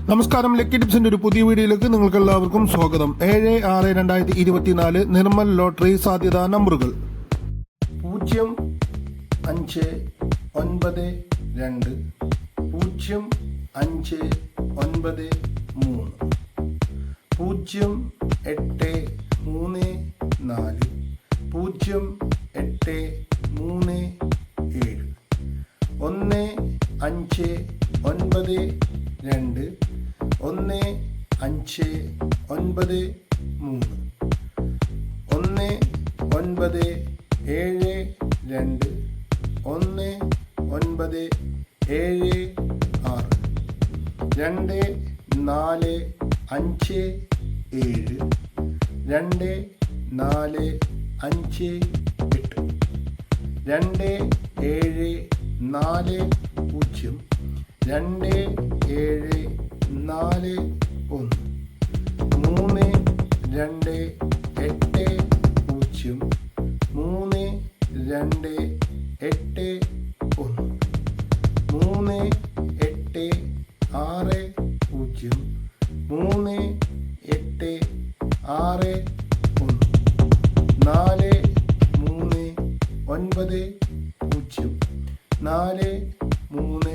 നമസ്കാരം. ലക്കി ടിപ്സിന്റെ ഒരു പുതിയ വീഡിയോയിലേക്ക് നിങ്ങൾക്ക് എല്ലാവർക്കും സ്വാഗതം. 7/6/2024 നിർമ്മൽ ലോട്ടറി സാധ്യതാ നമ്പറുകൾ 0, 5, 9, 2, 0, 5, 9, 3, 0, 8, 3, 4, 0, 8, 3, 7, 1, 5, 9, 2, 1, 5, 9, 3, 1, 9, 7, 2, 1, 9, 7, 6, 2, 4, 5, 7, 2, 4, 5, 8, 2, 7, 4, 0, 2, 7, 4, 1, 3, 2, 8, 0, 3, 2, 8, 1, 3, 8, 6, 0, 3, 8, 6, 1, 4, 3, 9, 0, 4, 3, 9,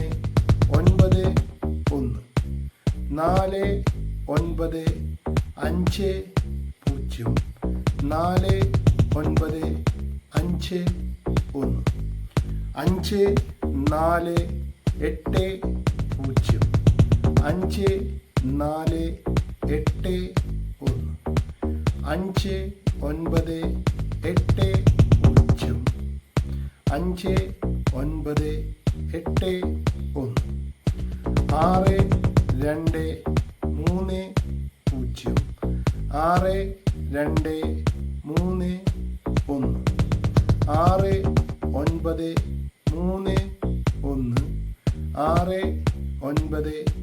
1, 4, 9, 5, 0, 4, 9, 5, 1, 5, 4, 8, 0, 5, 4, 8, 1, 5, 9, 8, 0, 5, 9, 8, 1, 6, 2, 3, 0, 6, 2, 3, 1, 6, 9, 3, 1, 6,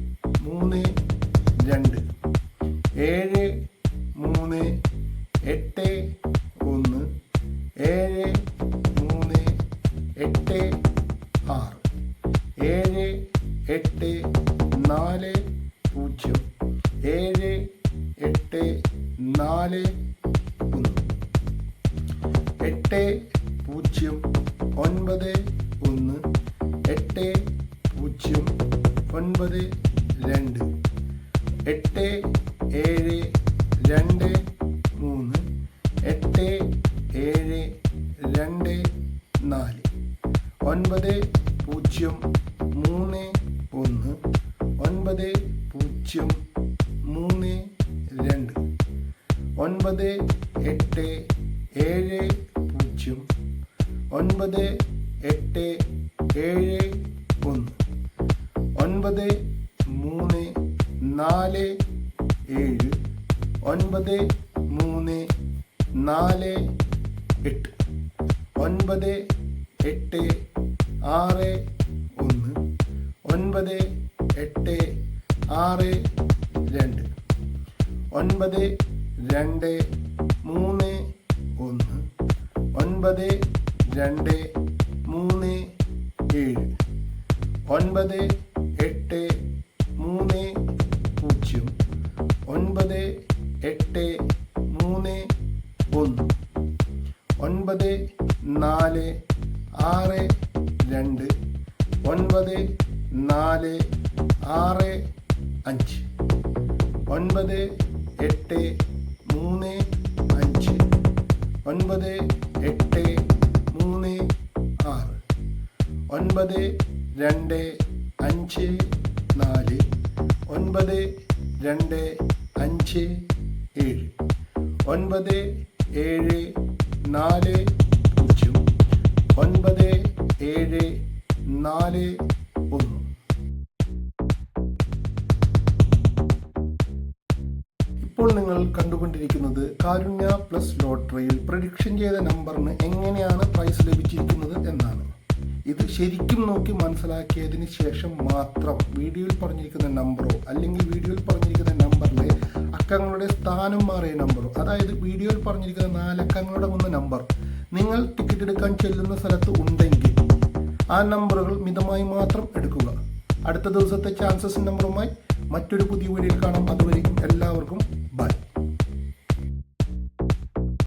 9, 3, 2, 7, 3, 8, 1, 7, 3, 8, 6, 7, 8, 4, 0, 7, 8, 4, 1, 8, 0, 9, 1, 8, 0, 9, 2, 8, 7, 2, 3, 8, 7, 2, 4, 9, 0, 3, 1, 9, 0, 3, 2, 9, 8, 7, 0, 9, 8, 7, 1, 9, 3, 4, 7, 9, 3, 4, 8, 9, 8, 6, 1, 9, 8, 6, 2, 9, 2, 3, 1, 9, 2, 3, 7, 9, 8, 3, 0, 9, 8, 3, 1, 9, 4, 6, 2, 9, 4, 6, 5, 9, 8, 3, 5, 9, 8, 3, 6, 9, 2, 5, 4, 9, 2, 5, 7, 9, 7, 4, 0, 9, 7, 4, 1. ഇപ്പോൾ നിങ്ങൾ കണ്ടുകൊണ്ടിരിക്കുന്നത് കാരുണ്യ പ്ലസ് ലോട്ടറിയിൽ പ്രഡിക്ഷൻ ചെയ്ത നമ്പറിന് എങ്ങനെയാണ് പ്രൈസ് ലഭിച്ചിരിക്കുന്നത് എന്നാണ്. ഇത് ശരിക്കും നോക്കി മനസ്സിലാക്കിയതിന് ശേഷം മാത്രം വീഡിയോയിൽ പറഞ്ഞിരിക്കുന്ന നമ്പറോ അല്ലെങ്കിൽ വീഡിയോയിൽ പറഞ്ഞിരിക്കുന്ന നമ്പറിലെ അക്കങ്ങളുടെ സ്ഥാനം മാറിയ നമ്പറോ, അതായത് വീഡിയോയിൽ പറഞ്ഞിരിക്കുന്ന 4 അക്കങ്ങളുടെ നമ്പർ നിങ്ങൾ ടിക്കറ്റ് എടുക്കാൻ ചെല്ലുന്ന സ്ഥലത്ത് ഉണ്ടെങ്കിൽ ആ നമ്പറുകൾ മിതമായി മാത്രം എടുക്കുക. അടുത്ത ദിവസത്തെ ചാൻസസ് നമ്പറുമായി മറ്റൊരു പുതിയ വീഡിയോയിൽ കാണാം. അതുവരെ